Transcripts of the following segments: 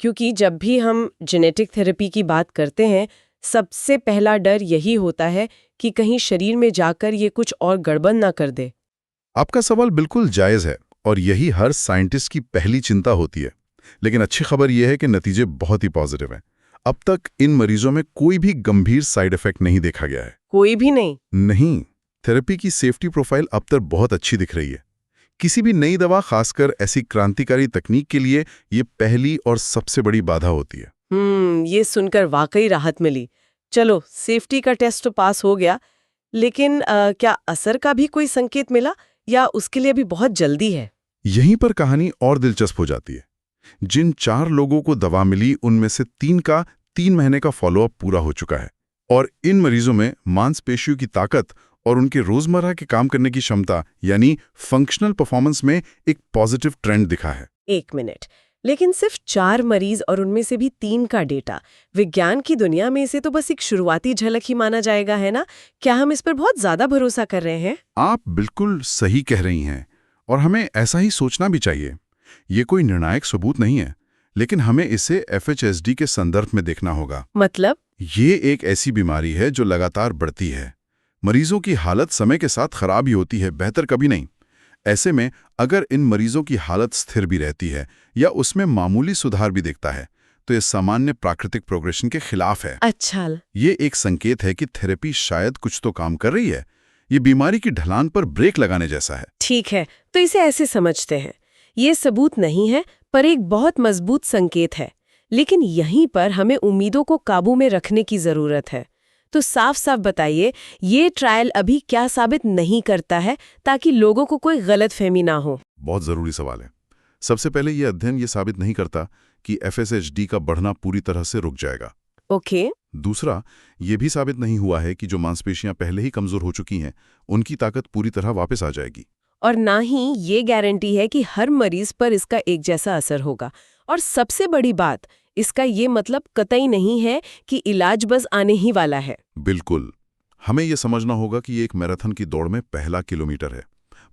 क्योंकि जब भी हम जेनेटिक थेरेपी की बात करते हैं, सबसे पहला डर यही होता है कि कहीं शरीर में जाकर ये कुछ और गड़बड़ ना कर दे। आपका सवाल बिल्कुल जायज़ है और यही हर साइंटिस्ट की पहली चिंता होती है। लेकिन अच्छी खबर यह है कि नतीजे बहुत ही पॉजिटिव हैं। अब तक इन मरीजों में कोई भी गंभीर साइड इफेक्ट नहीं देखा गया है। कोई भी नहीं? नहीं, थेरेपी की सेफ्टी प्रोफाइल अब तक बहुत अच्छी दिख रही है। किसी भी नई दवा, खासकर ऐसी क्रांतिकारी तकनीक के लिए, ये पहली और सबसे बड़ी बाधा होती है। ये सुनकर वाकई राहत मिली। चलो, सेफ्टी का टेस्ट तो पास हो गया, लेकिन क्या असर का भी कोई संकेत मिला या उसके लिए अभी बहुत जल्दी है? यहीं पर कहानी और दिलचस्प हो जाती है। जिन 4 लोगों को दवा मिली, उनमें से 3 का 3 महीने का फॉलोअप पूरा हो चुका है और इन मरीजों में मांसपेशियों की ताकत और उनके रोजमर्रा के काम करने की क्षमता यानी फंक्शनल परफॉर्मेंस में एक पॉजिटिव ट्रेंड दिखा है। 1 मिनट, लेकिन सिर्फ 4 मरीज और उनमें से भी 3 का डेटा। विज्ञान की दुनिया में इसे तो बस एक शुरुआती झलक ही माना जाएगा, है ना? क्या हम इस पर बहुत ज्यादा भरोसा कर रहे हैं? आप बिल्कुल सही कह रही हैं और हमें ऐसा ही सोचना भी चाहिए। ये कोई निर्णायक सबूत नहीं है, लेकिन हमें इसे FHSD के संदर्भ में देखना होगा। मतलब? ये एक ऐसी बीमारी है जो लगातार बढ़ती है। मरीजों की हालत समय के साथ खराब ही होती है, बेहतर कभी नहीं। ऐसे में अगर इन मरीजों की हालत स्थिर भी रहती है या उसमें मामूली सुधार भी दिखता है, तो ये सामान्य प्राकृतिक प्रोग्रेशन के खिलाफ है। अच्छा। ये एक संकेत है कि थेरेपी शायद कुछ तो काम कर रही है। ये बीमारी की ढलान पर ब्रेक लगाने जैसा है। ठीक है, तो इसे ऐसे समझते हैं। ये सबूत नहीं है, पर एक बहुत मजबूत संकेत है। लेकिन यहीं पर हमें उम्मीदों को काबू में रखने की जरूरत है। तो साफ साफ बताइए, ये ट्रायल अभी क्या साबित नहीं करता है, ताकि लोगों को कोई गलतफहमी ना हो? बहुत ज़रूरी सवाल है। सबसे पहले ये अध्ययन ये साबित नहीं करता कि FSHD का बढ़ना पूरी तरह से रुक जाएगा। ओके। दूसरा, ये भी साबित नहीं हुआ है कि जो मांसपेशियां पहले ही कमज़ोर हो चुकी हैं, उनकी ताकत पूरी तरह वापस आ जाएगी। और ना ही ये गारंटी है कि हर मरीज पर इसका एक जैसा असर होगा। और सबसे बड़ी बात, इसका ये मतलब कतई नहीं है कि इलाज बस आने ही वाला है। बिल्कुल। हमें ये समझना होगा कि ये एक मैराथन की दौड़ में पहला किलोमीटर है।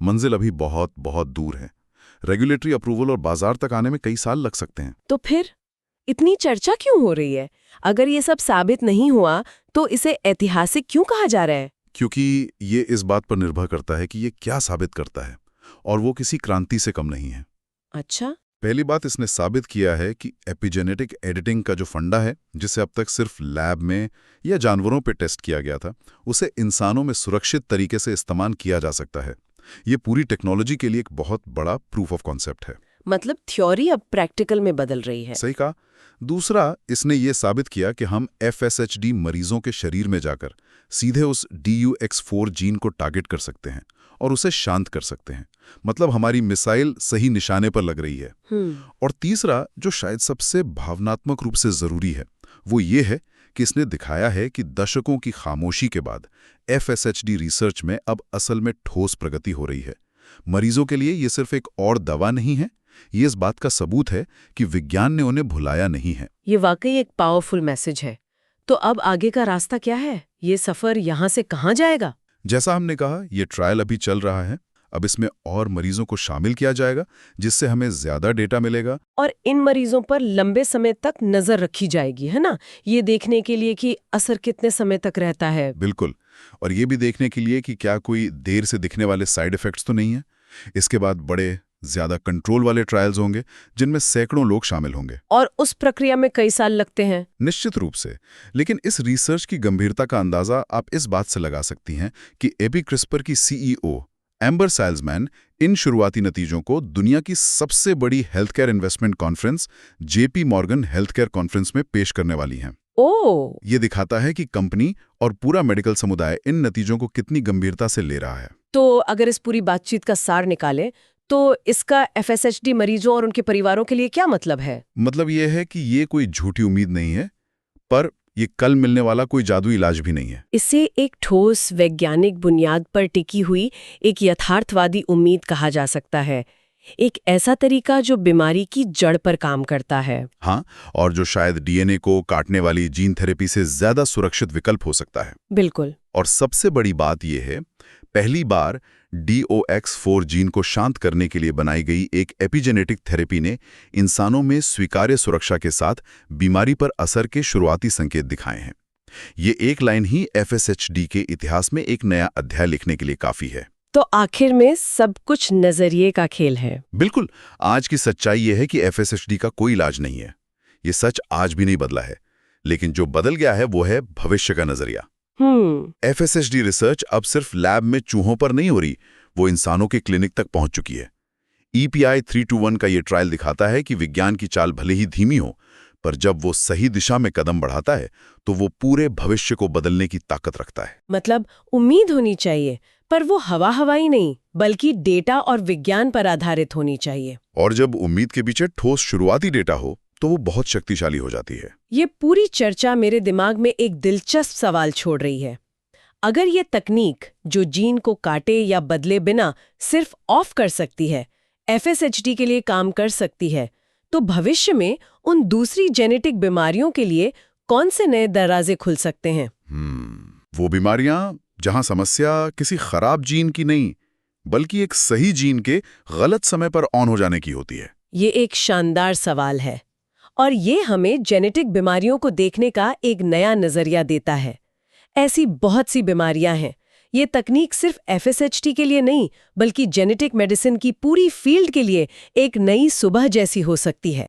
मंजिल अभी बहुत बहुत दूर है। रेगुलेटरी अप्रूवल और बाजार तक आने में कई साल लग सकते हैं। तो फिर इतनी चर्चा क्यों हो रही है? अगर ये सब साबित नहीं हुआ, तो इसे ऐतिहासिक क्यों कहा जा रहा है? क्योंकि ये इस बात पर निर्भर करता है कि ये क्या साबित करता है, और वो किसी क्रांति से कम नहीं है। अच्छा। पहली बात, इसने साबित किया है कि एपिजेनेटिक एडिटिंग का जो फंडा है, जिसे अब तक सिर्फ लैब में या जानवरों पे टेस्ट किया गया था, उसे इंसानों में सुरक्षित तरीके से इस्तेमाल किया जा सकता है। ये पूरी टेक्नोलॉजी के लिए एक बहुत बड़ा प्रूफ ऑफ कॉन्सेप्ट है। मतलब थ्योरी अब प्रैक्टिकल में बदल रही है। सही कहा। दूसरा, इसने ये साबित किया कि हम FSHD मरीजों के शरीर में जाकर सीधे उस DUX4 जीन को टारगेट कर सकते हैं और उसे शांत कर सकते हैं। मतलब हमारी मिसाइल सही निशाने पर लग रही है। और तीसरा, जो शायद सबसे भावनात्मक रूप से जरूरी है, वो ये है कि इसने दिखाया है कि दशकों की खामोशी के बाद FSHD रिसर्च में अब असल में ठोस प्रगति हो रही है। मरीजों के लिए ये सिर्फ एक और दवा नहीं है, ये इस बात का सबूत है कि विज्ञान ने उन्हें भुलाया नहीं है। ये वाकई एक पावरफुल मैसेज है। तो अब आगे का रास्ता क्या है? ये सफर यहाँ से कहाँ जाएगा? जैसा हमने कहा, ये ट्रायल अभी चल रहा है। अब इसमें और मरीजों को शामिल किया जाएगा, जिससे हमें ज्यादा डेटा मिलेगा। और इन मरीजों पर लंबे समय तक नजर रखी जाएगी, है ना? ये देखने के लिए कि असर कितने समय तक रहता है। बिल्कुल। और ये भी देखने के लिए कि क्या कोई देर से दिखने वाले साइड इफेक्ट्स तो नहीं है। इसके बाद बड़े, ज्यादा कंट्रोल वाले ट्रायल्स होंगे, जिनमें सैकड़ों लोग शामिल होंगे। और उस प्रक्रिया में कई साल लगते हैं। निश्चित रूप से। लेकिन इस रिसर्च की गंभीरता का अंदाजा आप इस बात से लगा सकती हैं कि एपिक्रिस्पर की CEO एम्बर सेल्समैन इन शुरुआती नतीजों को दुनिया की सबसे बड़ी health care investment conference JP Morgan health care conference में पेश करने वाली हैं। ओह! ये दिखाता है कि कंपनी और पूरा मेडिकल समुदाय इन नतीजों को कितनी गंभीरता से ले रहा है। तो अगर इस पूरी बातचीत का सार निकालें, तो इसका FSHD मरीजों और उनके परिवारों के लिए क्या मतलब है? मतलब ये है कि ये कोई झूठी उम्मीद नहीं है, पर ये कल मिलने वाला कोई जादुई इलाज भी नहीं है। इसे एक ठोस वैज्ञानिक बुनियाद पर टिकी हुई एक यथार्थवादी उम्मीद कहा जा सकता है। एक ऐसा तरीका जो बीमारी की जड़ पर काम करता है। हाँ, और जो शायद DNA को काटने वाली जीन थेरेपी से ज्यादा सुरक्षित विकल्प हो सकता है। बिल्कुल। और सबसे बड़ी बात यह है, पहली बार DOX4 जीन को शांत करने के लिए बनाई गई एक एपिजेनेटिक थेरेपी ने इंसानों में स्वीकार्य सुरक्षा के साथ बीमारी पर असर के शुरुआती संकेत दिखाए हैं। ये एक लाइन ही FSHD के इतिहास में एक नया अध्याय लिखने के लिए काफी है। तो आखिर में सब कुछ नजरिए का खेल है। बिल्कुल, आज की सच्चाई यह है कि FSHD का कोई इलाज नहीं है। ये सच आज भी नहीं बदला है, लेकिन जो बदल गया है वो है भविष्य का नजरिया। FSHD रिसर्च अब सिर्फ लैब में चूहों पर नहीं हो रही, वो इंसानों के क्लिनिक तक पहुंच चुकी है। EPI 321 का ये ट्रायल दिखाता है कि विज्ञान की चाल भले ही धीमी हो, पर जब वो सही दिशा में कदम बढ़ाता है तो वो पूरे भविष्य को बदलने की ताकत रखता है। मतलब उम्मीद होनी चाहिए, पर वो हवाई नहीं, बल्कि डेटा और विज्ञान पर आधारित होनी चाहिए। और जब उम्मीद के पीछे ठोस शुरुआती डेटा हो तो वो बहुत शक्तिशाली हो जाती है। ये पूरी चर्चा मेरे दिमाग में एक दिलचस्प सवाल छोड़ रही है। अगर ये तकनीक जो जीन को काटे या बदले बिना सिर्फ ऑफ कर सकती है, FSHD के लिए काम कर सकती है, तो भविष्य में उन दूसरी जेनेटिक बीमारियों के लिए कौन से नए दरवाजे खुल सकते हैं? वो बीमारियां जहां समस्या किसी खराब जीन की नहीं, बल्कि एक सही जीन के गलत समय पर ऑन हो जाने की होती है। ये एक शानदार सवाल है, और ये हमें जेनेटिक बीमारियों को देखने का एक नया नजरिया देता है। ऐसी बहुत सी बीमारियां हैं। ये तकनीक सिर्फ FSHD के लिए नहीं, बल्कि जेनेटिक मेडिसिन की पूरी फील्ड के लिए एक नई सुबह जैसी हो सकती है।